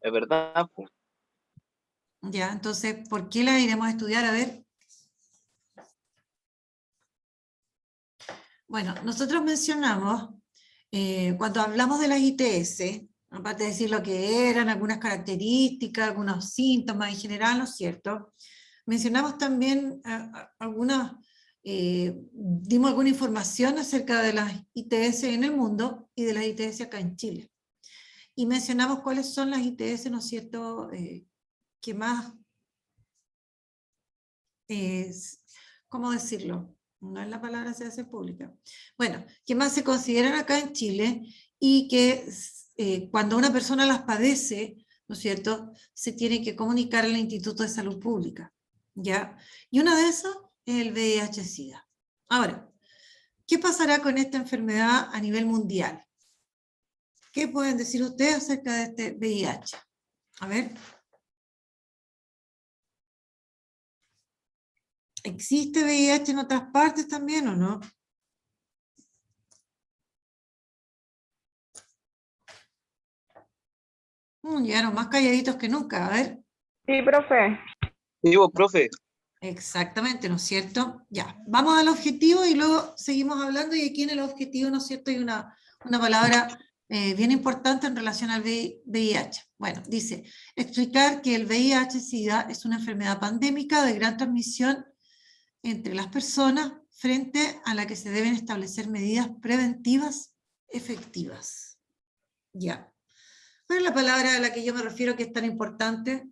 es verdad, pues. Ya, entonces, ¿por qué la iremos a estudiar? A ver. Bueno, nosotros mencionamos, cuando hablamos de las ITS, aparte de decir lo que eran, algunas características, algunos síntomas en general, ¿no es cierto? Mencionamos también dimos alguna información acerca de las ITS en el mundo y de las ITS acá en Chile. Y mencionamos cuáles son las ITS, ¿no es cierto?, que más, ¿cómo decirlo? No es la palabra, se hace pública. Bueno, que más se consideran acá en Chile y que cuando una persona las padece, ¿no es cierto?, se tiene que comunicar al Instituto de Salud Pública, ¿ya? Y una de esas es el VIH-Sida. Ahora, ¿qué pasará con esta enfermedad a nivel mundial? ¿Qué pueden decir ustedes acerca de este VIH? A ver. ¿Existe VIH en otras partes también o no? Llegaron más calladitos que nunca, a ver. Sí, profe. Sí, vos, profe. Exactamente, ¿no es cierto? Ya, vamos al objetivo y luego seguimos hablando, y aquí en el objetivo, ¿no es cierto?, hay una palabra bien importante en relación al VIH. Bueno, dice, explicar que el VIH-Sida es una enfermedad pandémica de gran transmisión entre las personas frente a la que se deben establecer medidas preventivas efectivas. Ya. ¿Cuál es la palabra a la que yo me refiero que es tan importante?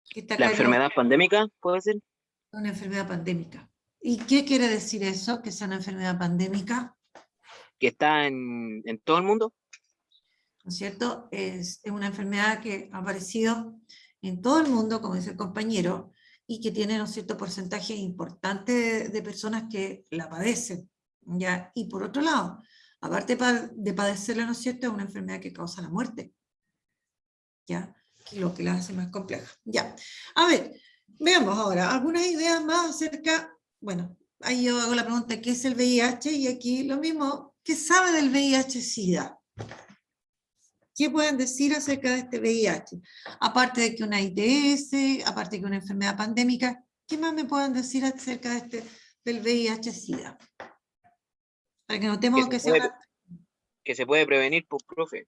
Que está ¿La acá enfermedad pandémica puede ser? una enfermedad pandémica. ¿Y qué quiere decir eso, que sea una enfermedad pandémica? Que está en todo el mundo. ¿No es cierto? Es una enfermedad que ha aparecido en todo el mundo, como dice el compañero, y que tiene un cierto porcentaje importante de personas que la padecen, ¿ya? Y por otro lado, aparte de padecerla, ¿no es cierto?, es una enfermedad que causa la muerte, ¿ya? Lo que la hace más compleja. Ya. A ver, veamos ahora algunas ideas más acerca, bueno, ahí yo hago la pregunta, ¿qué es el VIH? Y aquí lo mismo, ¿qué sabe del VIH-Sida? ¿Qué pueden decir acerca de este VIH? Aparte de que una ITS, aparte de que una enfermedad pandémica, ¿qué más me pueden decir acerca del VIH-Sida? Para que notemos que sea una... Que se puede prevenir, pues, profe.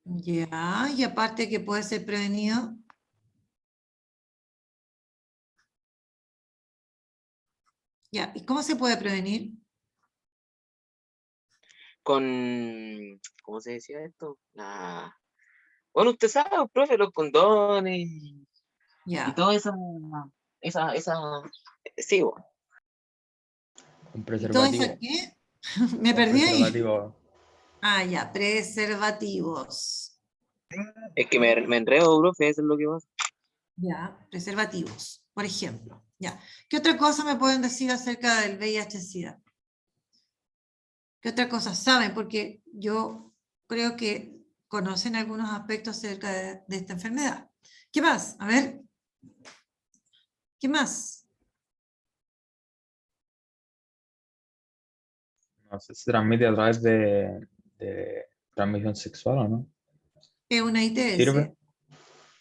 Ya, y aparte que puede ser prevenido. Ya, ¿y cómo se puede prevenir? Con, ¿cómo se decía esto? Bueno, usted sabe, profe, los condones y Ya. todo eso, esa, sí, bo. Un ¿Y todo eso preservativo. qué? ¿Me Un perdí ahí? preservativo. Ah, ya, preservativos. Es que me enredo, profe, eso es lo que pasa. Ya, preservativos, por ejemplo. Ya. ¿Qué otra cosa me pueden decir acerca del VIH-Sida? ¿Qué otra cosa saben? Porque yo creo que conocen algunos aspectos acerca de esta enfermedad. ¿Qué más? A ver. ¿Qué más? No sé, se transmite a través de transmisión sexual o no. Es una ITS. ¿Sirve?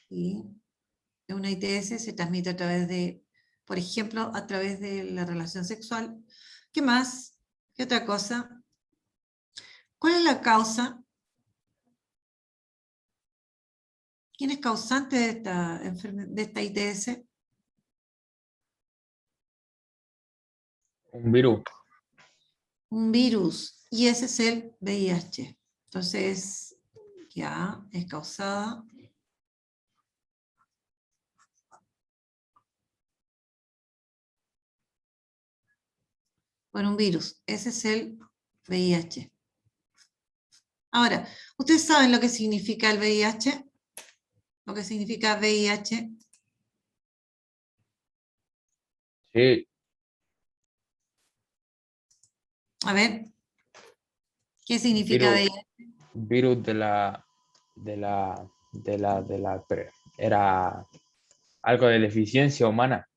Sí. Es una ITS, se transmite a través de, por ejemplo, a través de la relación sexual. ¿Qué más? ¿Qué otra cosa? ¿Cuál es la causa? ¿Quién es causante de esta ITS? Un virus. Un virus, y ese es el VIH. Entonces, ya es causada por un virus. Ese es el VIH. Ahora, ¿ustedes saben lo que significa el VIH? Lo que significa VIH. Sí, A ver, ¿qué significa virus, VIH? virus era algo de deficiencia humana.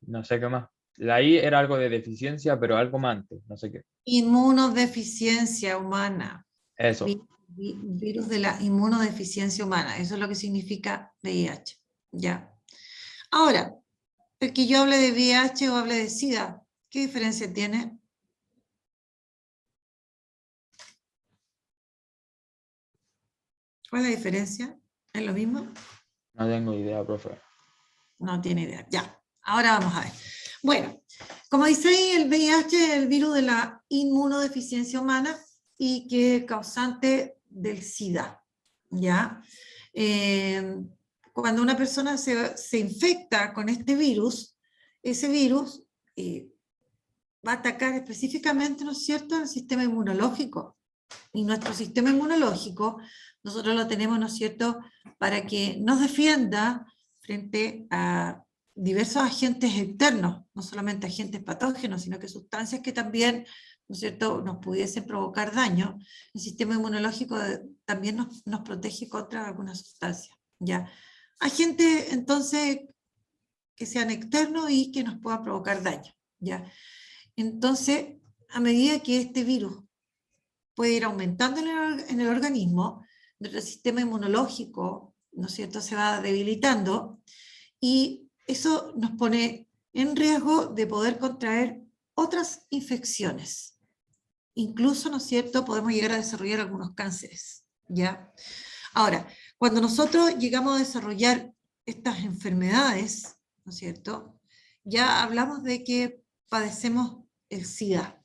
No sé qué más. La I era algo de deficiencia, pero algo más antes, no sé qué. Inmunodeficiencia humana. Eso. Virus de la inmunodeficiencia humana, eso es lo que significa VIH, ¿ya? Ahora, el que yo hable de VIH o hable de SIDA, ¿qué diferencia tiene? ¿Cuál es la diferencia? ¿Es lo mismo? No tengo idea, profe. No tiene idea. Ya, ahora vamos a ver. Bueno, como dice ahí, el VIH es el virus de la inmunodeficiencia humana y que es causante del SIDA, ¿ya? Cuando una persona se infecta con este virus, ese virus va a atacar específicamente, ¿no es cierto?, el sistema inmunológico. Y nuestro sistema inmunológico, nosotros lo tenemos, ¿no es cierto?, para que nos defienda frente a diversos agentes externos, no solamente agentes patógenos, sino que sustancias que también, ¿no es cierto?, nos pudiesen provocar daño. El sistema inmunológico también nos protege contra algunas sustancias, ¿ya? Agentes, entonces, que sean externos y que nos puedan provocar daño, ¿ya? Entonces, a medida que este virus puede ir aumentando en el organismo, nuestro sistema inmunológico, ¿no es cierto?, se va debilitando y eso nos pone en riesgo de poder contraer otras infecciones. Incluso, ¿no es cierto?, podemos llegar a desarrollar algunos cánceres, ¿ya? Ahora, cuando nosotros llegamos a desarrollar estas enfermedades, ¿no es cierto?, ya hablamos de que padecemos el SIDA,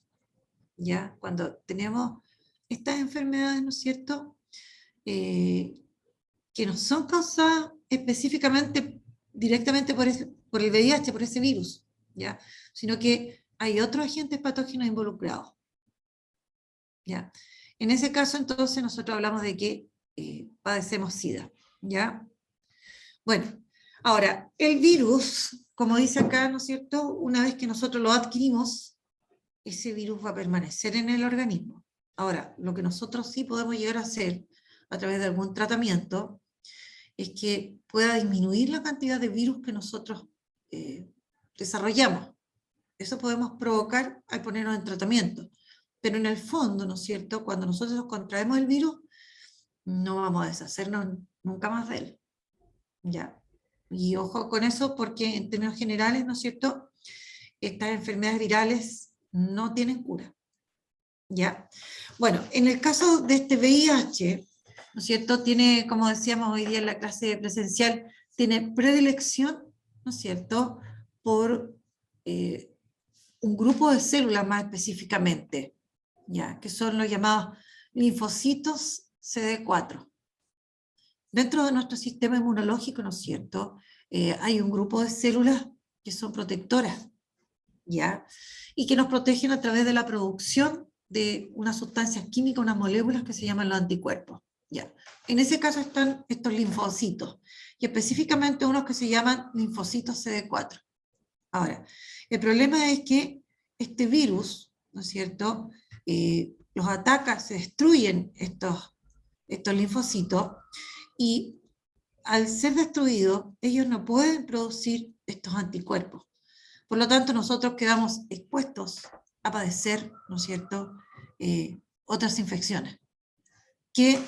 ¿ya? Cuando tenemos estas enfermedades, ¿no es cierto?, que no son causadas específicamente, directamente por el VIH, por ese virus, ¿ya? Sino que hay otros agentes patógenos involucrados, ¿ya? En ese caso, entonces, nosotros hablamos de que padecemos SIDA, ¿ya? Bueno, ahora, el virus, como dice acá, ¿no es cierto?, una vez que nosotros lo adquirimos, ese virus va a permanecer en el organismo. Ahora, lo que nosotros sí podemos llegar a hacer a través de algún tratamiento es que pueda disminuir la cantidad de virus que nosotros desarrollamos. Eso podemos provocar al ponernos en tratamiento. Pero en el fondo, ¿no es cierto?, cuando nosotros contraemos el virus, no vamos a deshacernos nunca más de él, ¿ya? Y ojo con eso, porque en términos generales, ¿no es cierto?, estas enfermedades virales no tienen cura, ¿ya? Bueno, en el caso de este VIH, ¿no es cierto?, tiene, como decíamos hoy día en la clase presencial, tiene predilección, ¿no es cierto?, por un grupo de células más específicamente, ¿ya?, que son los llamados linfocitos CD4. Dentro de nuestro sistema inmunológico, ¿no es cierto?, hay un grupo de células que son protectoras, ¿ya?, y que nos protegen a través de la producción de unas sustancias químicas, unas moléculas que se llaman los anticuerpos, ¿ya? En ese caso están estos linfocitos, y específicamente unos que se llaman linfocitos CD4. Ahora, el problema es que este virus, ¿no es cierto?, los ataca, se destruyen estos linfocitos, y al ser destruidos, ellos no pueden producir estos anticuerpos. Por lo tanto, nosotros quedamos expuestos a padecer, ¿no es cierto?, otras infecciones que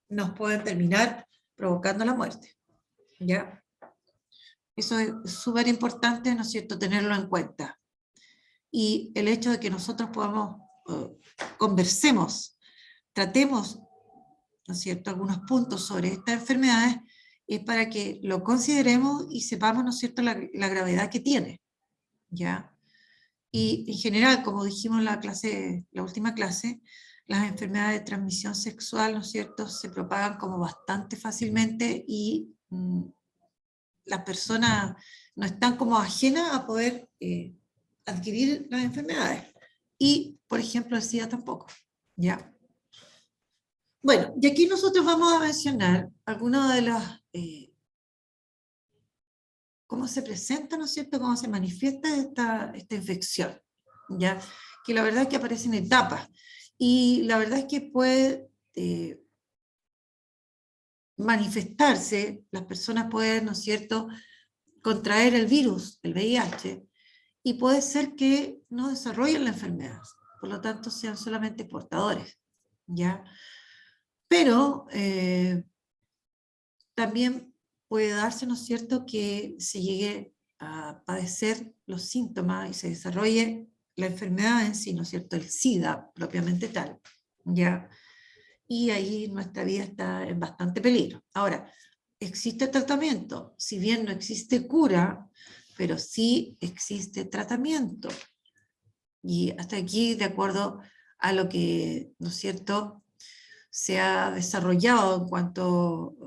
nos pueden terminar provocando la muerte, ¿ya? Eso es súper importante, ¿no es cierto?, tenerlo en cuenta. Y el hecho de que nosotros podamos, conversemos, tratemos, ¿no es cierto?, algunos puntos sobre estas enfermedades, es para que lo consideremos y sepamos, ¿no es cierto?, la gravedad que tiene, ¿ya? Y en general, como dijimos en la última clase, las enfermedades de transmisión sexual, ¿no es cierto?, se propagan como bastante fácilmente y las personas no están como ajenas a poder adquirir las enfermedades. Y, por ejemplo, el SIDA tampoco, ¿ya? Bueno, y aquí nosotros vamos a mencionar algunas de las, cómo se presenta, ¿no es cierto?, cómo se manifiesta esta infección, ¿ya? Que la verdad es que aparece en etapas, y la verdad es que puede manifestarse, las personas pueden, ¿no es cierto?, contraer el virus, el VIH, y puede ser que no desarrollen la enfermedad, por lo tanto sean solamente portadores, ¿ya? Pero también puede darse, ¿no es cierto?, que se llegue a padecer los síntomas y se desarrolle la enfermedad en sí, ¿no es cierto?, el SIDA propiamente tal, ¿ya? Y ahí nuestra vida está en bastante peligro. Ahora, ¿existe tratamiento? Si bien no existe cura, pero sí existe tratamiento. Y hasta aquí, de acuerdo a lo que, ¿no es cierto?, se ha desarrollado en cuanto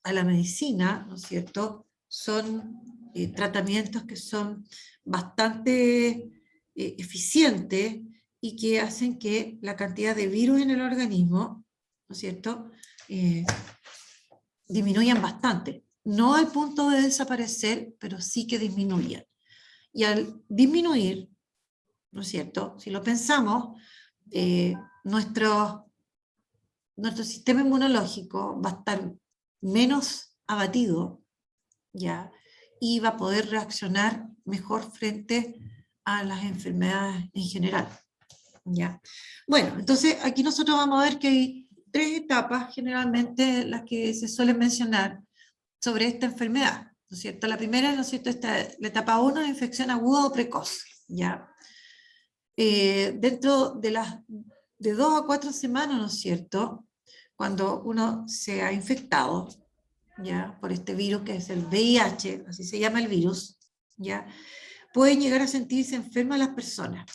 a la medicina, ¿no es cierto?, son tratamientos que son bastante eficientes y que hacen que la cantidad de virus en el organismo, ¿no es cierto?, disminuyan bastante. No al punto de desaparecer, pero sí que disminuyan. Y al disminuir, ¿no es cierto?, si lo pensamos, nuestro sistema inmunológico va a estar menos abatido, ¿ya? Y va a poder reaccionar mejor frente a las enfermedades en general, ¿ya? Bueno, entonces aquí nosotros vamos a ver que hay 3 etapas, generalmente las que se suelen mencionar sobre esta enfermedad, ¿no es cierto? La primera, ¿no es cierto?, la etapa 1 es infección aguda o precoz, ¿ya? Dentro de 2 a 4 semanas, ¿no es cierto?, cuando uno se ha infectado, ¿ya?, por este virus que es el VIH, así se llama el virus, ¿ya?, pueden llegar a sentirse enfermas las personas,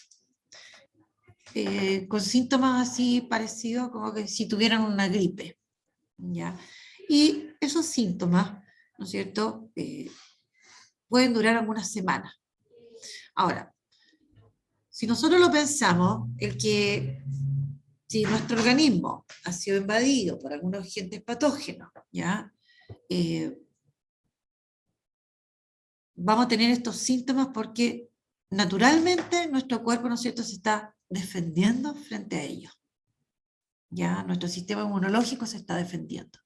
con síntomas así parecidos como que si tuvieran una gripe, ¿ya? Y esos síntomas, ¿no es cierto?, pueden durar algunas semanas. Ahora, si nosotros lo pensamos, si nuestro organismo ha sido invadido por algunos agentes patógenos, ¿ya?, vamos a tener estos síntomas porque naturalmente nuestro cuerpo, ¿no es cierto?, se está defendiendo frente a ellos. Ya nuestro sistema inmunológico se está defendiendo.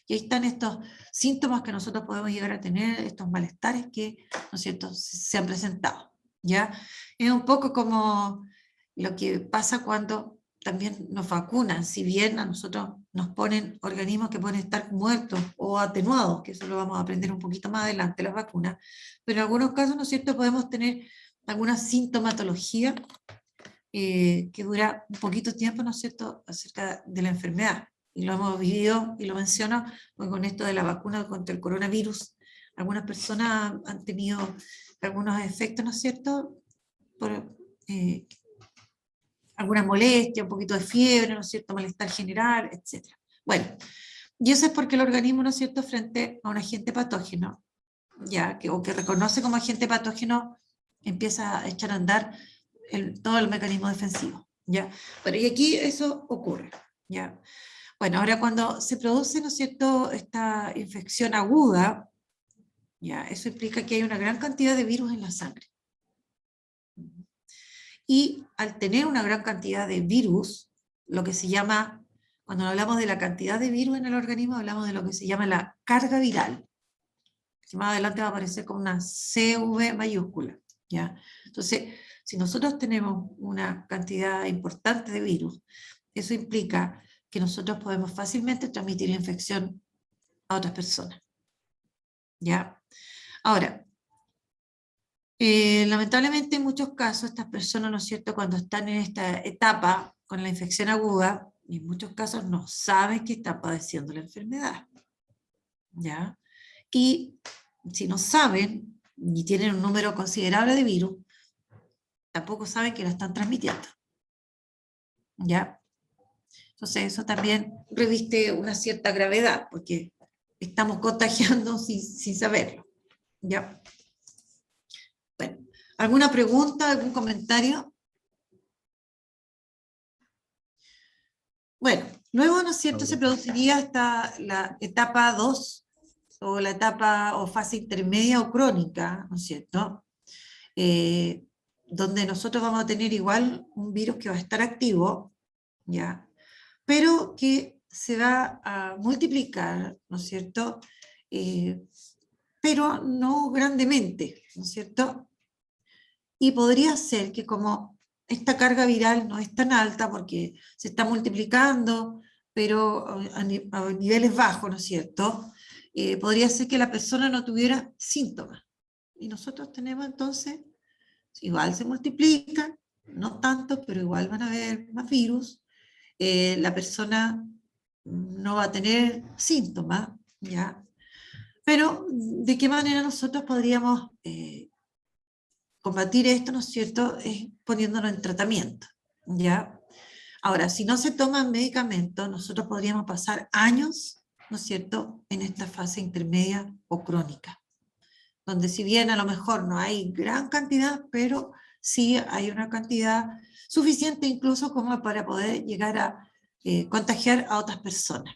Y ahí están estos síntomas que nosotros podemos llegar a tener, estos malestares que, ¿no es cierto?, se han presentado. ¿Ya? Es un poco como lo que pasa cuando también nos vacunan, si bien a nosotros nos ponen organismos que pueden estar muertos o atenuados, que eso lo vamos a aprender un poquito más adelante, las vacunas, pero en algunos casos, ¿no es cierto?, podemos tener alguna sintomatología que dura un poquito tiempo, ¿no es cierto?, acerca de la enfermedad. Y lo hemos vivido, y lo menciono, pues con esto de la vacuna contra el coronavirus, algunas personas han tenido algunos efectos, ¿no es cierto?, por alguna molestia, un poquito de fiebre, ¿no es cierto?, malestar general, etc. Bueno, y eso es porque el organismo, ¿no es cierto?, frente a un agente patógeno, ya, o que reconoce como agente patógeno, empieza a echar a andar todo el mecanismo defensivo, ¿ya? Bueno, y aquí eso ocurre, ¿ya? Bueno, ahora cuando se produce, ¿no es cierto?, esta infección aguda, ¿ya?, eso implica que hay una gran cantidad de virus en la sangre. Y al tener una gran cantidad de virus, lo que se llama, cuando hablamos de la cantidad de virus en el organismo, hablamos de lo que se llama la carga viral, que más adelante va a aparecer con una CV mayúscula, ¿ya? Entonces, si nosotros tenemos una cantidad importante de virus, eso implica que nosotros podemos fácilmente transmitir la infección a otras personas, ¿ya? Ahora, lamentablemente en muchos casos estas personas, ¿no es cierto?, cuando están en esta etapa con la infección aguda, en muchos casos no saben que están padeciendo la enfermedad, ¿ya? Y si no saben, ni tienen un número considerable de virus, tampoco saben que la están transmitiendo, ¿ya? Entonces eso también reviste una cierta gravedad, porque estamos contagiando sin saberlo, ¿ya? Bueno, ¿alguna pregunta, algún comentario? Bueno, luego, ¿no es cierto?, se produciría la etapa 2, o la etapa o fase intermedia o crónica, ¿no es cierto?, donde nosotros vamos a tener igual un virus que va a estar activo, ¿ya?, pero que se va a multiplicar, ¿no es cierto?, pero no grandemente, ¿no es cierto?, y podría ser que como esta carga viral no es tan alta porque se está multiplicando pero a niveles bajos, ¿no es cierto? Podría ser que la persona no tuviera síntomas. Y nosotros tenemos entonces, igual se multiplican, no tanto, pero igual van a haber más virus. La persona no va a tener síntomas, ¿ya? Pero, ¿de qué manera nosotros podríamos combatir esto, ¿no es cierto? Es poniéndolo en tratamiento, ¿ya? Ahora, si no se toman medicamentos, nosotros podríamos pasar años, ¿no es cierto?, en esta fase intermedia o crónica, donde si bien a lo mejor no hay gran cantidad, pero sí hay una cantidad suficiente incluso como para poder llegar a contagiar a otras personas,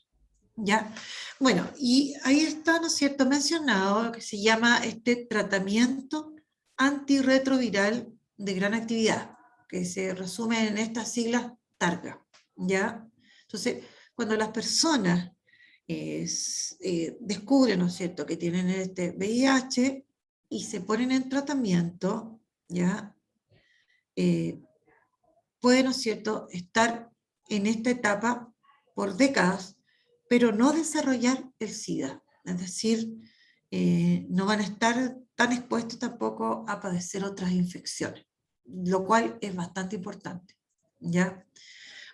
¿ya? Bueno, y ahí está, ¿no es cierto?, mencionado lo que se llama este tratamiento antirretroviral de gran actividad, que se resume en estas siglas TARGA, ¿ya? Entonces, cuando las personas descubren, ¿no es cierto?, que tienen este VIH y se ponen en tratamiento, ¿ya? Puede, ¿no es cierto?, estar en esta etapa por décadas, pero no desarrollar el SIDA. Es decir, no van a estar tan expuestos tampoco a padecer otras infecciones, lo cual es bastante importante, ¿ya?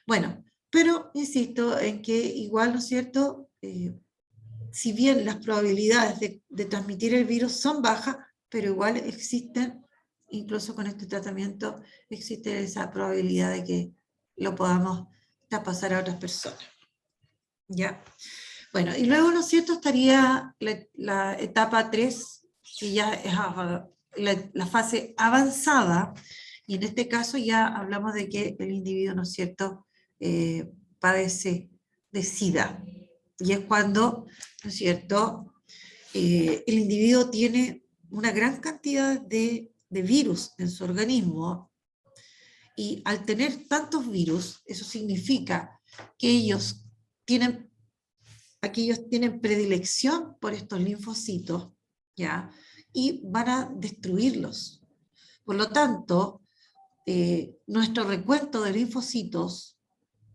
Bueno, pero insisto en que igual, ¿no es cierto?, si bien las probabilidades de transmitir el virus son bajas, pero igual existen, incluso con este tratamiento, existe esa probabilidad de que lo podamos pasar a otras personas, ¿ya? Bueno, y luego, ¿no es cierto?, estaría la etapa 3, que ya es la fase avanzada, y en este caso ya hablamos de que el individuo, ¿no es cierto?, padece de SIDA, y es cuando, ¿no es cierto?, el individuo tiene una gran cantidad de virus en su organismo, y al tener tantos virus, eso significa que ellos tienen predilección por estos linfocitos, ¿ya? Y van a destruirlos. Por lo tanto, nuestro recuento de linfocitos,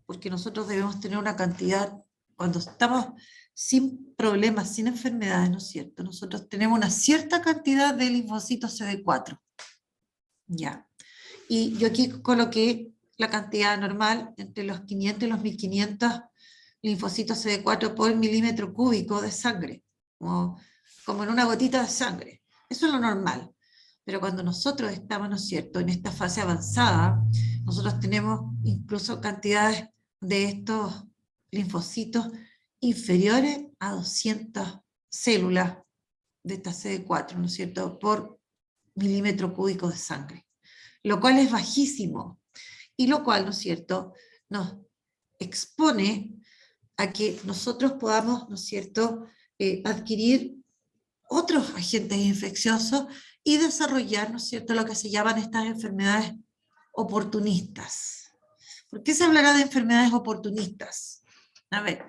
porque nosotros debemos tener una cantidad, cuando estamos sin problemas, sin enfermedades, ¿no es cierto?, nosotros tenemos una cierta cantidad de linfocitos CD4, ¿ya? Y yo aquí coloqué la cantidad normal entre los 500 y los 1500 linfocitos CD4 por milímetro cúbico de sangre, como en una gotita de sangre. Eso es lo normal. Pero cuando nosotros estamos, ¿no es cierto?, en esta fase avanzada, nosotros tenemos incluso cantidades de estos linfocitos inferiores a 200 células de esta CD4, ¿no es cierto?, por milímetro cúbico de sangre, lo cual es bajísimo, y lo cual, ¿no es cierto?, nos expone a que nosotros podamos, ¿no es cierto?, adquirir otros agentes infecciosos y desarrollar, ¿no es cierto?, lo que se llaman estas enfermedades oportunistas. ¿Por qué se hablará de enfermedades oportunistas? A ver.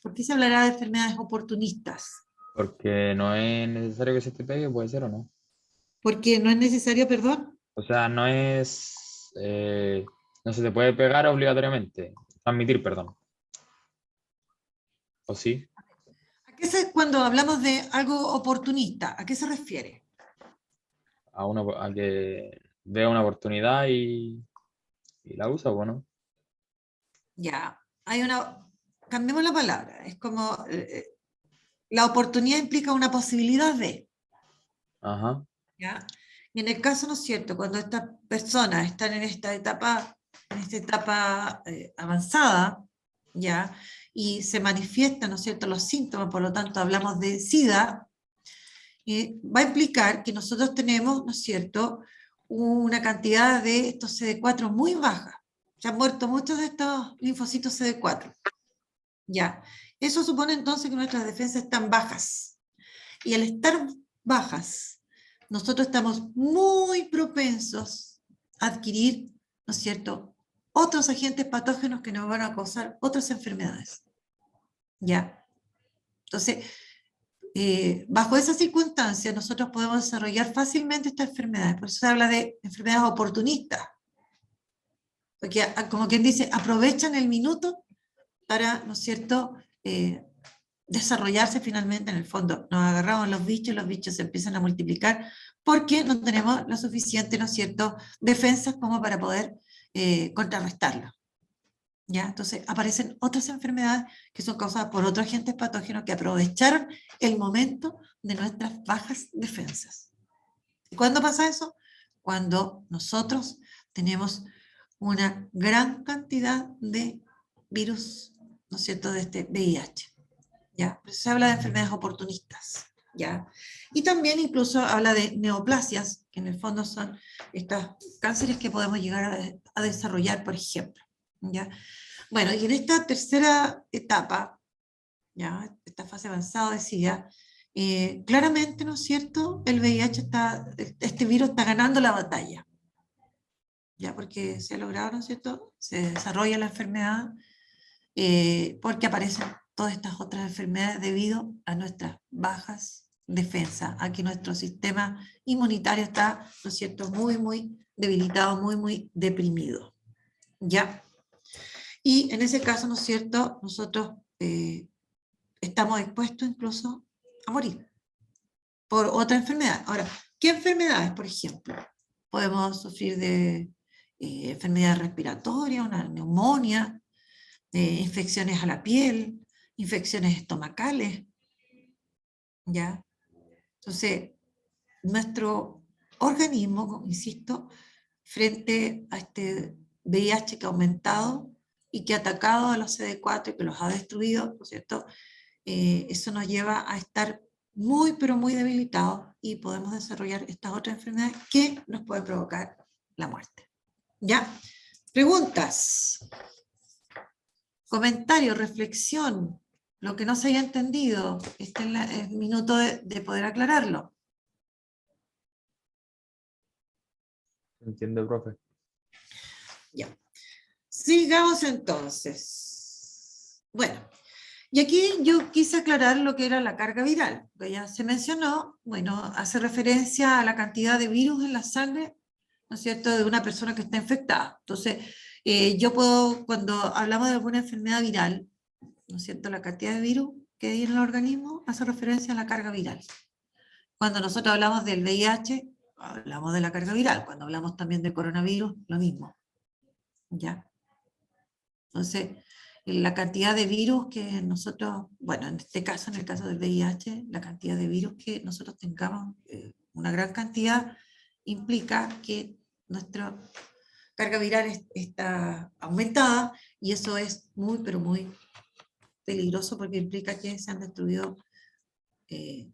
¿Por qué se hablará de enfermedades oportunistas? Porque no es necesario que se te pegue, puede ser o no. Porque no es necesario, perdón. O sea, no es. No se te puede pegar obligatoriamente. Transmitir, perdón. ¿O sí? Cuando hablamos de algo oportunista, ¿a qué se refiere? A que vea una oportunidad y la usa, bueno. Ya, cambiemos la palabra, es como, la oportunidad implica una posibilidad de, Ajá. ¿ya? Y en el caso, ¿no es cierto?, cuando estas personas están en esta etapa avanzada, ¿ya?, y se manifiestan, ¿no es cierto?, los síntomas, por lo tanto hablamos de SIDA, va a implicar que nosotros tenemos, ¿no es cierto?, una cantidad de estos CD4 muy baja. Se han muerto muchos de estos linfocitos CD4. Ya. Eso supone entonces que nuestras defensas están bajas. Y al estar bajas, nosotros estamos muy propensos a adquirir, ¿no es cierto?, otros agentes patógenos que nos van a causar otras enfermedades. ¿Ya? Entonces, bajo esas circunstancias, nosotros podemos desarrollar fácilmente estas enfermedades. Por eso se habla de enfermedades oportunistas. porque como quien dice, aprovechan el minuto para, ¿no es cierto?, desarrollarse finalmente en el fondo. Nos agarramos los bichos se empiezan a multiplicar porque no tenemos lo suficiente, ¿no es cierto?, defensas como para poder contrarrestarlo. ¿Ya? Entonces aparecen otras enfermedades que son causadas por otros agentes patógenos que aprovecharon el momento de nuestras bajas defensas. ¿Y cuándo pasa eso? Cuando nosotros tenemos una gran cantidad de virus, ¿no es cierto?, de este VIH. ¿Ya? Se habla de enfermedades oportunistas. ¿Ya? Y también incluso habla de neoplasias, que en el fondo son estos cánceres que podemos llegar a desarrollar, por ejemplo. ¿Ya? Bueno, y en esta tercera etapa, ¿ya?, esta fase avanzada de SIDA, claramente, ¿no es cierto?, el VIH este virus está ganando la batalla, ¿ya? Porque se ha logrado, ¿no es cierto?, se desarrolla la enfermedad, porque aparecen todas estas otras enfermedades debido a nuestras bajas defensas, a que nuestro sistema inmunitario está, ¿no es cierto?, muy, muy debilitado, muy, muy deprimido, ¿ya? Y en ese caso, ¿no es cierto?, nosotros estamos expuestos incluso a morir por otra enfermedad. Ahora, ¿qué enfermedades, por ejemplo? Podemos sufrir de enfermedades respiratorias, una neumonía, infecciones a la piel, infecciones estomacales, ¿ya? Entonces, nuestro organismo, insisto, frente a este VIH que ha aumentado y que ha atacado a los CD4 y que los ha destruido, ¿no es cierto?, eso nos lleva a estar muy, pero muy debilitados y podemos desarrollar estas otras enfermedades que nos pueden provocar la muerte. ¿Ya? Preguntas, comentarios, reflexión, lo que no se haya entendido, este es el minuto de poder aclararlo. Entiende, profe. Ya. Sigamos entonces. Bueno, y aquí yo quise aclarar lo que era la carga viral, que ya se mencionó, bueno, hace referencia a la cantidad de virus en la sangre, ¿no es cierto?, de una persona que está infectada. Entonces, yo puedo, cuando hablamos de alguna enfermedad viral, ¿no es cierto?, la cantidad de virus que hay en el organismo hace referencia a la carga viral. Cuando nosotros hablamos del VIH, hablamos de la carga viral. Cuando hablamos también de coronavirus, lo mismo. ¿Ya? Entonces, la cantidad de virus que nosotros, bueno, en este caso, en el caso del VIH, la cantidad de virus que nosotros tengamos, una gran cantidad, implica que nuestra carga viral está aumentada, y eso es muy, pero muy peligroso porque implica que se han destruido en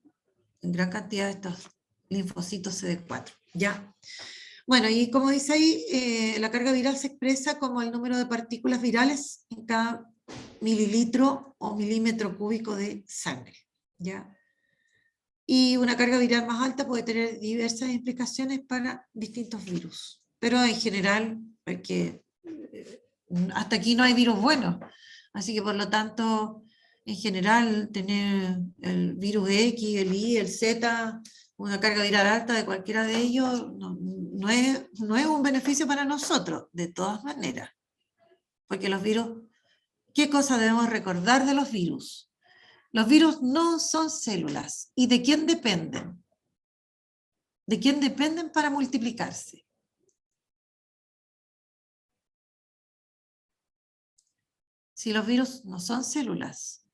gran cantidad de estos linfocitos CD4. ¿Ya? Bueno, y como dice ahí, la carga viral se expresa como el número de partículas virales en cada mililitro o milímetro cúbico de sangre, ¿ya? Y una carga viral más alta puede tener diversas implicaciones para distintos virus, pero en general, porque hasta aquí no hay virus buenos, así que por lo tanto, en general, tener el virus X, el Y, el Z, una carga viral alta de cualquiera de ellos, no es un beneficio para nosotros, de todas maneras. Porque los virus, ¿qué cosa debemos recordar de los virus? Los virus no son células. ¿Y de quién dependen? ¿De quién dependen para multiplicarse? Si los virus no son células,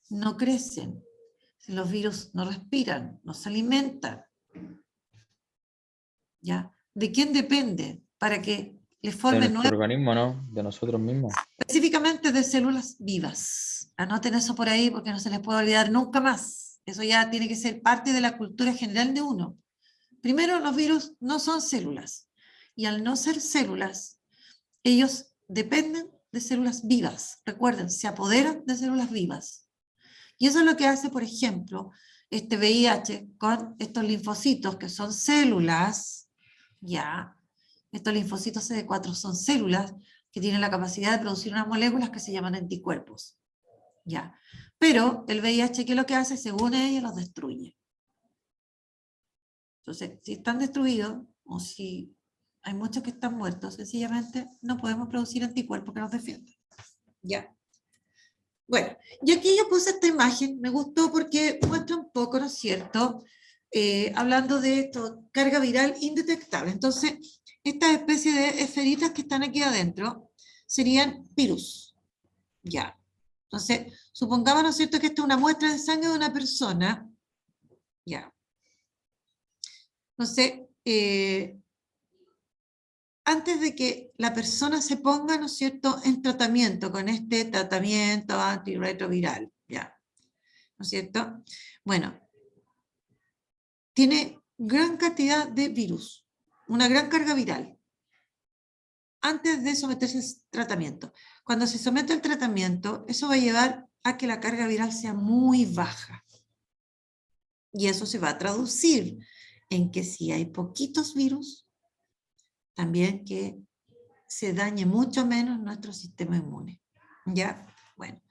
no crecen. Si los virus no respiran, no se alimentan, ¿ya? ¿De quién depende para que les De formen nuestro nuevas? organismo, ¿no? De nosotros mismos. Específicamente de células vivas. Anoten eso por ahí porque no se les puede olvidar nunca más. Eso ya tiene que ser parte de la cultura general de uno. Primero, los virus no son células. Y al no ser células, ellos dependen de células vivas. Recuerden, se apoderan de células vivas. Y eso es lo que hace, por ejemplo, este VIH con estos linfocitos que son células, ya. Estos linfocitos CD4 son células que tienen la capacidad de producir unas moléculas que se llaman anticuerpos. ¿Ya? Pero el VIH, ¿qué es lo que hace? Según ellos, los destruye. Entonces, si están destruidos, o si hay muchos que están muertos, sencillamente no podemos producir anticuerpos que nos defiendan. ¿Ya? Bueno, y aquí yo puse esta imagen, me gustó porque muestra un poco, ¿no es cierto?, hablando de esto, carga viral indetectable. Entonces, estas especies de esferitas que están aquí adentro serían virus. Ya. Entonces, supongamos, ¿no es cierto?, que esta es una muestra de sangre de una persona. Ya. Entonces, antes de que la persona se ponga, ¿no es cierto?, en tratamiento con este tratamiento antirretroviral, ¿ya? ¿No es cierto? Bueno, tiene gran cantidad de virus, una gran carga viral, antes de someterse al tratamiento. Cuando se somete al tratamiento, eso va a llevar a que la carga viral sea muy baja. Y eso se va a traducir en que si hay poquitos virus, también que se dañe mucho menos nuestro sistema inmune. ¿Ya? Bueno.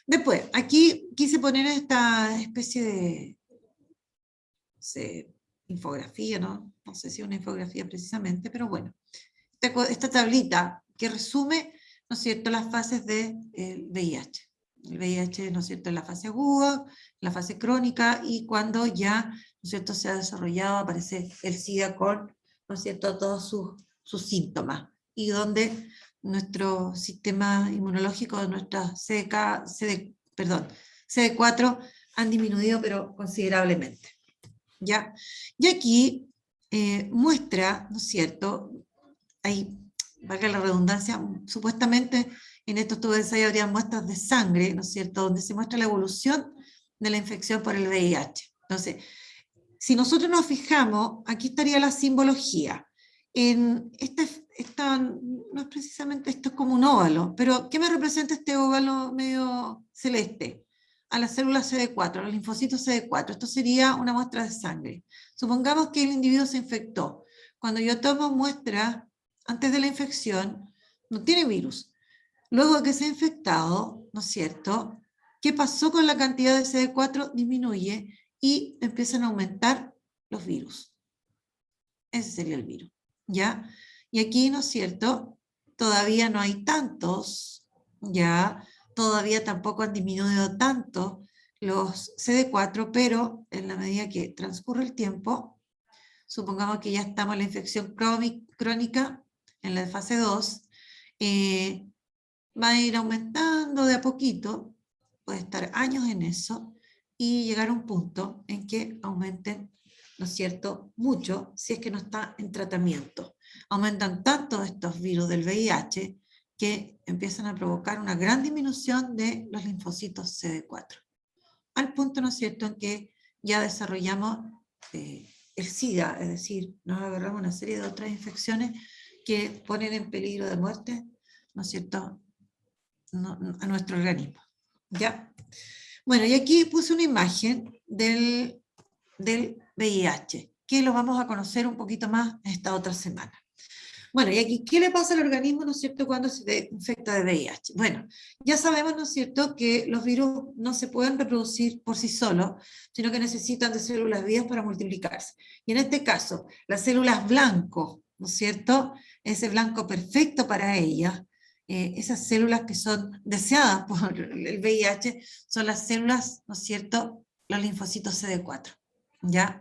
Después, aquí quise poner esta especie de infografía, ¿no? No sé si es una infografía precisamente, pero bueno. Esta tablita que resume, ¿no es cierto?, las fases del VIH. El VIH, ¿no es cierto?, en la fase aguda, la fase crónica, y cuando ya, ¿no es cierto?, se ha desarrollado, aparece el SIDA con, ¿no es cierto?, todos sus síntomas, y donde nuestro sistema inmunológico, nuestra CD4 han disminuido, pero considerablemente. ¿Ya? Y aquí muestra, ¿no es cierto?, hay, valga la redundancia, supuestamente en estos tubos de ensayo habría muestras de sangre, ¿no es cierto?, donde se muestra la evolución de la infección por el VIH. Entonces, si nosotros nos fijamos, aquí estaría la simbología. En esta no es precisamente, esto es como un óvalo, pero ¿qué me representa este óvalo medio celeste? A las células CD4, a los linfocitos CD4. Esto sería una muestra de sangre. Supongamos que el individuo se infectó. Cuando yo tomo muestra antes de la infección, no tiene virus. Luego de que se ha infectado, ¿no es cierto?, ¿qué pasó con la cantidad de CD4? Disminuye y empiezan a aumentar los virus. Ese sería el virus, ¿ya? Y aquí, ¿no es cierto?, todavía no hay tantos, ¿ya? Todavía tampoco han disminuido tanto los CD4, pero en la medida que transcurre el tiempo, supongamos que ya estamos en la infección crónica, en la fase 2, va a ir aumentando de a poquito, puede estar años en eso, y llegar a un punto en que aumenten, ¿no es cierto?, mucho, si es que no está en tratamiento. Aumentan tanto estos virus del VIH que empiezan a provocar una gran disminución de los linfocitos CD4. Al punto, ¿no es cierto?, en que ya desarrollamos el SIDA, es decir, nos agarramos una serie de otras infecciones que ponen en peligro de muerte, ¿no es cierto?, a nuestro organismo. ¿Ya? Bueno, y aquí puse una imagen del VIH, que lo vamos a conocer un poquito más esta otra semana. Bueno, y aquí, ¿qué le pasa al organismo, no es cierto?, cuando se infecta de VIH? Bueno, ya sabemos, ¿no es cierto?, que los virus no se pueden reproducir por sí solos, sino que necesitan de células vivas para multiplicarse. Y en este caso, las células blanco, ¿no es cierto?, ese blanco perfecto para ellas, esas células que son deseadas por el VIH, son las células, ¿no es cierto?, los linfocitos CD4, ¿ya?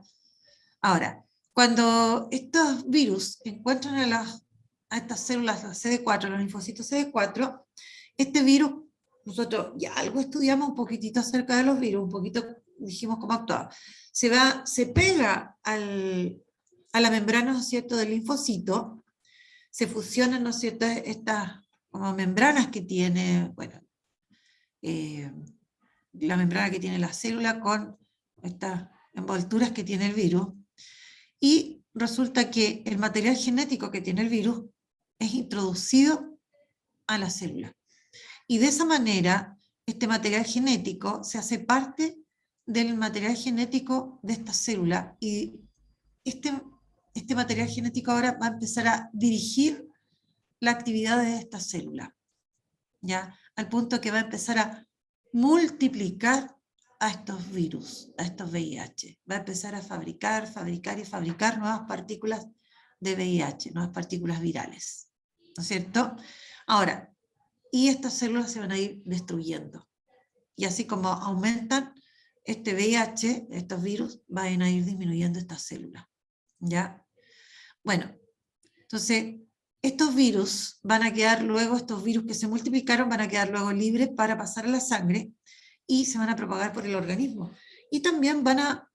Ahora, cuando estos virus encuentran a estas células, las CD4, los linfocitos CD4, este virus, nosotros ya algo estudiamos un poquitito acerca de los virus, un poquito dijimos cómo actuaba, se pega a la membrana, ¿no es cierto?, del linfocito, se fusionan, ¿no es cierto?, estas como membranas que tiene, bueno, la membrana que tiene la célula con estas envolturas que tiene el virus, y resulta que el material genético que tiene el virus es introducido a la célula. Y de esa manera, este material genético se hace parte del material genético de esta célula, y este material genético ahora va a empezar a dirigir la actividad de esta célula, ¿ya? Al punto que va a empezar a multiplicar a estos virus, a estos VIH. Va a empezar a fabricar y fabricar nuevas partículas de VIH, nuevas partículas virales, ¿no es cierto? Ahora, y estas células se van a ir destruyendo. Y así como aumentan este VIH, estos virus, van a ir disminuyendo estas células, ¿ya? Bueno, entonces, estos virus van a quedar luego, estos virus que se multiplicaron, van a quedar luego libres para pasar a la sangre y se van a propagar por el organismo. Y también van a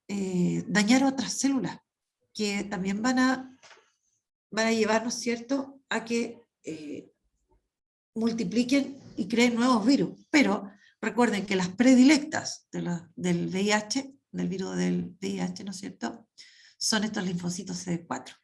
dañar otras células, que también van a llevarnos, ¿cierto?, a que multipliquen y creen nuevos virus. Pero recuerden que las predilectas del VIH, del virus del VIH, ¿no es cierto?, son estos linfocitos CD4.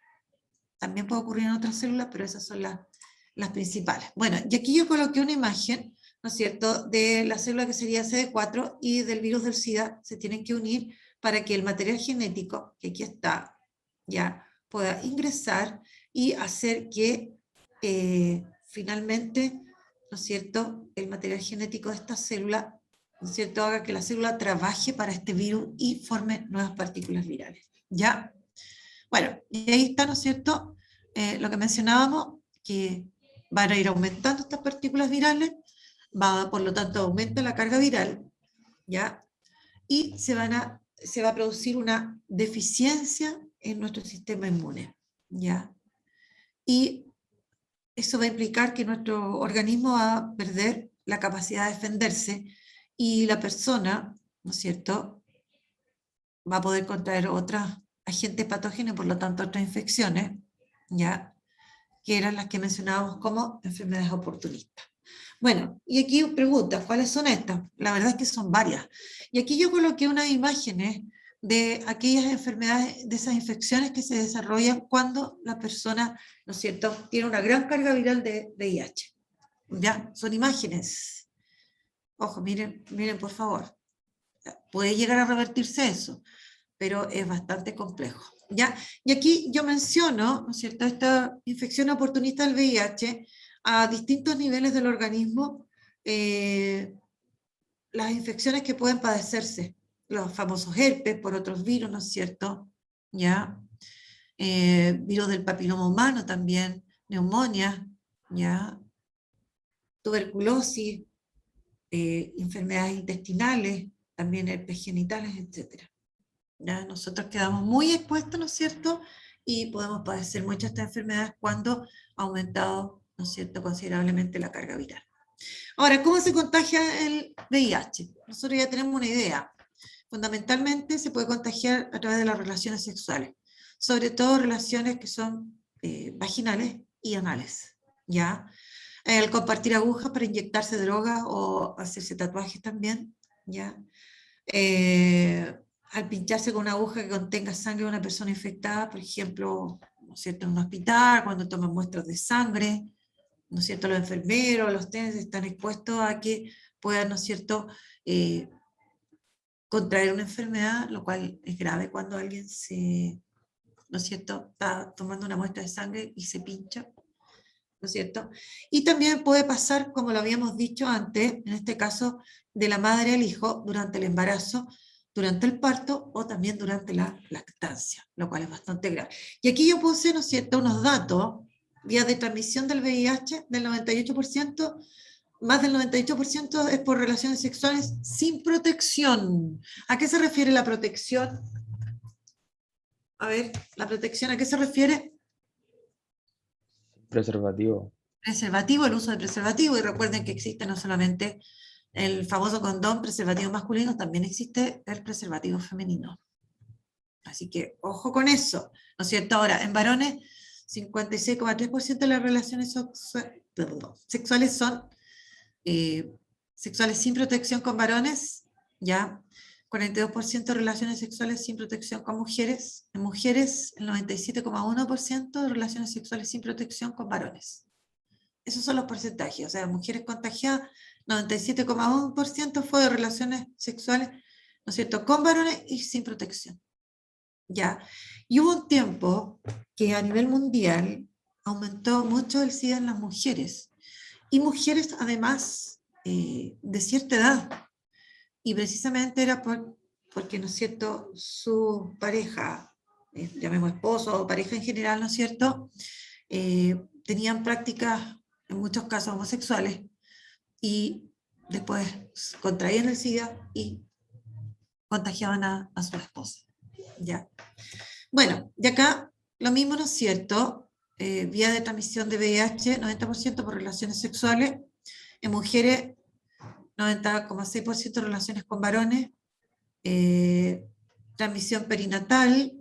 También puede ocurrir en otras células, pero esas son las principales. Bueno, y aquí yo coloqué una imagen, ¿no es cierto?, de la célula que sería CD4 y del virus del SIDA, se tienen que unir para que el material genético, que aquí está, ya pueda ingresar y hacer que finalmente, ¿no es cierto?, el material genético de esta célula, ¿no es cierto?, haga que la célula trabaje para este virus y forme nuevas partículas virales. ¿Ya? Bueno, y ahí está, ¿no es cierto?, lo que mencionábamos, que van a ir aumentando estas partículas virales, por lo tanto aumenta la carga viral, ¿ya? Y se va a producir una deficiencia en nuestro sistema inmune, ¿ya? Y eso va a implicar que nuestro organismo va a perder la capacidad de defenderse y la persona, ¿no es cierto?, va a poder contraer otros agentes patógenos, por lo tanto otras infecciones, ¿ya?, que eran las que mencionábamos como enfermedades oportunistas. Bueno, y aquí preguntas, ¿cuáles son estas? La verdad es que son varias. Y aquí yo coloqué unas imágenes de aquellas enfermedades, de esas infecciones que se desarrollan cuando la persona, ¿no es cierto?, tiene una gran carga viral de VIH. ¿Ya? Son imágenes. Ojo, miren, miren por favor. Puede llegar a revertirse eso, pero es bastante complejo, ¿ya? Y aquí yo menciono, ¿no es cierto?, esta infección oportunista del VIH a distintos niveles del organismo, las infecciones que pueden padecerse, los famosos herpes por otros virus, ¿no es cierto?, ¿ya? Virus del papiloma humano también, neumonía, ¿ya? Tuberculosis, enfermedades intestinales, también herpes genitales, etc. ¿Ya? Nosotros quedamos muy expuestos, ¿no es cierto?, y podemos padecer muchas de estas enfermedades cuando ha aumentado, ¿no es cierto?, considerablemente la carga viral. Ahora, ¿cómo se contagia el VIH? Nosotros ya tenemos una idea. Fundamentalmente se puede contagiar a través de las relaciones sexuales, sobre todo relaciones que son vaginales y anales, ¿ya? El compartir agujas para inyectarse droga o hacerse tatuajes también, ¿ya? Al pincharse con una aguja que contenga sangre de una persona infectada, por ejemplo, ¿no es cierto?, en un hospital, cuando toman muestras de sangre, ¿no es cierto?, los enfermeros, los TENS están expuestos a que puedan, ¿no es cierto?, contraer una enfermedad, lo cual es grave cuando alguien ¿no es cierto?, está tomando una muestra de sangre y se pincha, ¿no es cierto? Y también puede pasar, como lo habíamos dicho antes, en este caso, de la madre al hijo durante el embarazo, durante el parto o también durante la lactancia, lo cual es bastante grave. Y aquí yo puse, ¿no es cierto?, unos datos, vías de transmisión del VIH del 98%, más del 98% es por relaciones sexuales sin protección. ¿A qué se refiere la protección? A ver, ¿la protección a qué se refiere? Preservativo. Preservativo, el uso de preservativo, y recuerden que existe no solamente el famoso condón preservativo masculino, también existe el preservativo femenino. Así que ojo con eso, ¿no es cierto? Ahora, en varones, 56,3% de las relaciones sexuales son sexuales sin protección con varones, ¿ya? 42% de relaciones sexuales sin protección con mujeres. En mujeres, el 97,1% de relaciones sexuales sin protección con varones. Esos son los porcentajes, o sea, mujeres contagiadas, 97,1% fue de relaciones sexuales, ¿no es cierto?, con varones y sin protección. ¿Ya? Y hubo un tiempo que a nivel mundial aumentó mucho el SIDA en las mujeres, y mujeres además de cierta edad. y precisamente era porque, ¿no es cierto?, su pareja, llamemos esposo o pareja en general, ¿no es cierto?, tenían prácticas, en muchos casos homosexuales, y después contraían el SIDA y contagiaban a su esposa. ¿Ya? Bueno, de acá lo mismo, ¿no es cierto? Vía de transmisión de VIH, 90% por relaciones sexuales, en mujeres 90,6% relaciones con varones, transmisión perinatal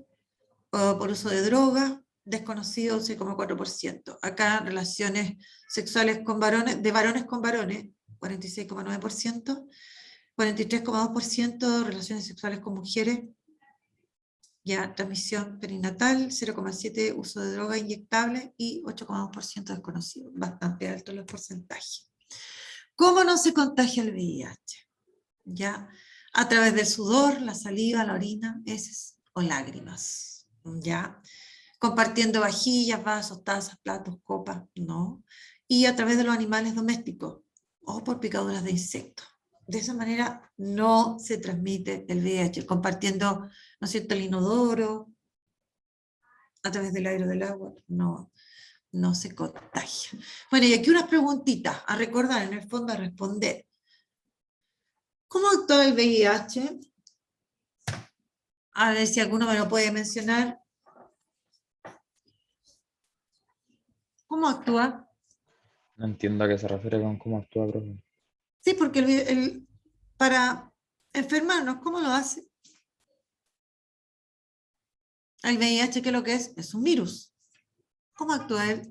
o por uso de droga, desconocido 11,4%. Acá relaciones sexuales con varones, de varones con varones, 46,9%, 43,2% relaciones sexuales con mujeres, ya transmisión perinatal, 0,7% uso de droga inyectable y 8,2% desconocido, bastante alto los porcentajes. ¿Cómo no se contagia el VIH? ¿Ya? A través del sudor, la saliva, la orina, heces o lágrimas. ¿Ya? Compartiendo vajillas, vasos, tazas, platos, copas, no. Y a través de los animales domésticos o por picaduras de insectos. De esa manera no se transmite el VIH, compartiendo, ¿no es cierto?, el inodoro, a través del aire o del agua, no se contagia. Bueno, y aquí unas preguntitas a recordar, en el fondo a responder. ¿Cómo actúa el VIH? A ver si alguno me lo puede mencionar. ¿Cómo actúa? No entiendo a qué se refiere con cómo actúa, profe. Sí, porque para enfermarnos, ¿cómo lo hace? El VIH, ¿qué es lo que es? Es un virus. ¿Cómo actúa él?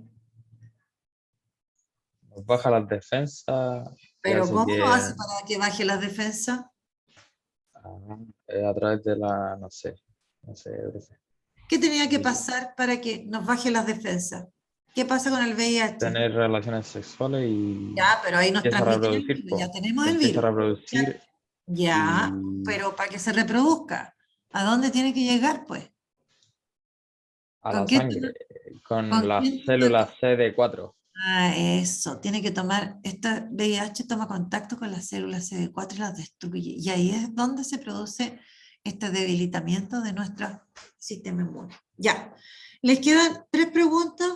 Nos baja las defensas y ¿Pero hace cómo lo que hace para que baje las defensas? a través de la, no sé, profe. ¿Qué tenía que Y pasar para que nos baje las defensas? ¿Qué pasa con el VIH? tener relaciones sexuales y Ya, pero ahí nos empieza a transmiten el reproducir, virus, pues. ya tenemos Se el empieza a virus. reproducir Ya, y pero para que se reproduzca, ¿a dónde tiene que llegar, pues? a ¿Con la quién? sangre con ¿Con las quién? células CD4. Ah, eso, tiene que tomar, esta VIH toma contacto con las células CD4 y las destruye. Y ahí es donde se produce este debilitamiento de nuestro sistema inmune. Ya, les quedan 3 preguntas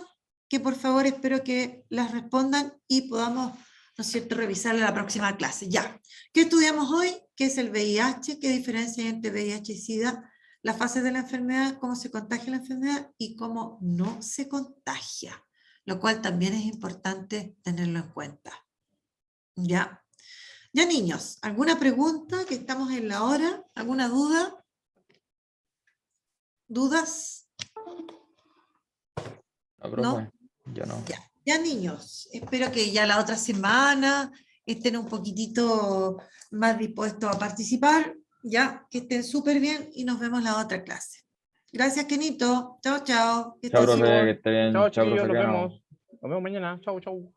que por favor espero que las respondan y podamos, ¿no es cierto?, revisar en la próxima clase. Ya, ¿qué estudiamos hoy? ¿Qué es el VIH? ¿Qué diferencia hay entre VIH y SIDA? Las fases de la enfermedad, cómo se contagia la enfermedad y cómo no se contagia, lo cual también es importante tenerlo en cuenta. ¿Ya? Ya, niños, ¿alguna pregunta? Que estamos en la hora. ¿Alguna duda? ¿Dudas? No, ¿No? profe, yo no. Ya. Ya, niños, espero que ya la otra semana estén un poquitito más dispuestos a participar. Ya, que estén súper bien y nos vemos en la otra clase. Gracias, Kenito. Chao, chao. Que Chao, estés profe, súper. que esté bien. Chao, Chao, chiquillos, profe, nos que no. vemos. Nos vemos mañana. Chau, chau.